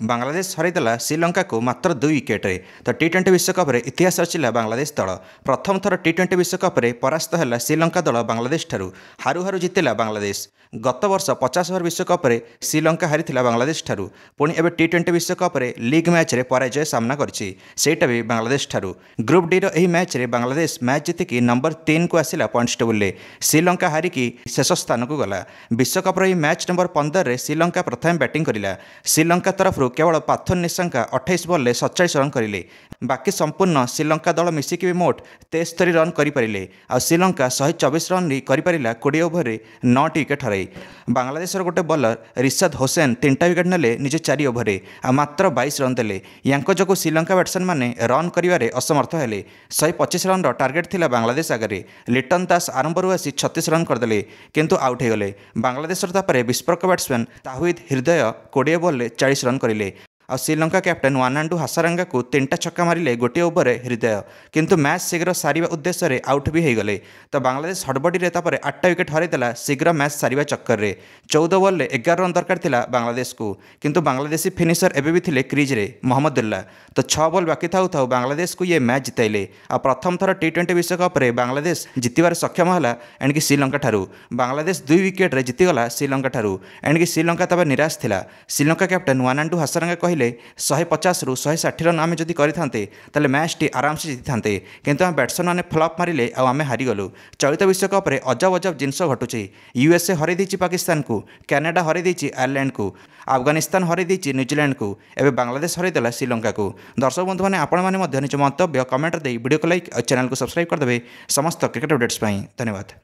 बांग्लादेश हरईदेला श्रीलंका को मात्र 2 विकेट्रे। तो टी20 विश्वकप इतिहास रचिला बांग्लादेश दल। प्रथम थर टी20 विश्वकप परास्त है श्रीलंका दल बांग्लादेश ठारू हारू हारू जितिला बांग्लादेश। गत वर्ष 50 ओवर विश्वकप श्रीलंका हारी बांग्लादेश ठारू पुणी एवं टी20 विश्वकप लीग मैच पराजय सामना करटा भी बांग्लादेश ठारू। ग्रुप डी रही मैच बांग्लादेश मैच जीतिकी नंबर 3 को आसिला पॉइंट्स टेबुल। श्रीलंका हारिकी शेष स्थान को गला। विश्वकप मैच नंबर 15 श्रीलंका प्रथम बैटिंग करिला। श्रीलंका तरफ केवल पाथर निशंका 28 बॉल 47 रन करिले। बाकी संपूर्ण श्रीलंका दल मिसिकी भी मोट 73 रन करें। आ श्रीलंका 124 रन करिपारिला 20 ओवर 9 विकेट हराई। बांग्लादेश गोटे बॉलर रिशाद होसेन 3टा विकेट नेले निज 4 ओवर आ मात्र 22 रन देले। यांको जो श्रीलंका बैट्समैन माने रन करिवारे असमर्थ हेले। 125 रन टार्गेट थिला बांग्लादेश आगे। लिटन दास आरंभरू आसी 36 रन करदे किंतु आउट हो गले। बांग्लादेश विस्फोरक बैट्समैन ताहिद हृदय 20 बॉल 40 रन करिले। आ श्रीलंका कैप्टेन वानांडू हासारंगा को 3टा छक्का मारिले 1 ओवर हृदय किंतु मैच शीघ्र सारिबा उद्देश्य आउट भी हो गले। तो बांग्लादेश हड़बड़ी 8टा विकेट हरईदेला शीघ्र मैच सारिबा चक्कर रे। 14 बॉल 11 रन दरकार थिला बांग्लादेश को किंतु बांग्लादेशी फिनिशर एबे भी थिले क्रीज रे मोहम्मदुल्लाह। तो 6 बॉल बाकी थाउ थाउ बांग्लादेश को ये मैच जिताइले। आ प्रथम थर टी20 विश्वकप बांग्लादेश जितबार सक्षम है एणिकी श्रीलंका ठारू। बांग्लादेश 2 विकेट जीतीगला श्रीलंका ठारू एणिकी श्रीलंका तब निराश थिला। श्रीलंका कैप्टेन वानांडू हासारंगा कहले 150 रु 160 रन आम जदि करें मैच टी आराम से जीति था किंतु आम बैट्समैन मैंने फ्लप मारे आम हारीगलु। चलित विश्वकप अजब अजब जिनस घटुची। यूएसए हरई दी पाकिस्तान को, कैनाडा हरई दी आयरलैंड को, अफगानिस्तान हरई दी न्यूजीलैंड को, एवं बांग्लादेश हरईदेला श्रीलंका को। दर्शक बंधु मैंने आपण निज मंतव्य कमेंट दे वीडियो को लाइक और चैनल को सब्सक्राइब करदे समस्त क्रिकेट अपडेट्स। धन्यवाद।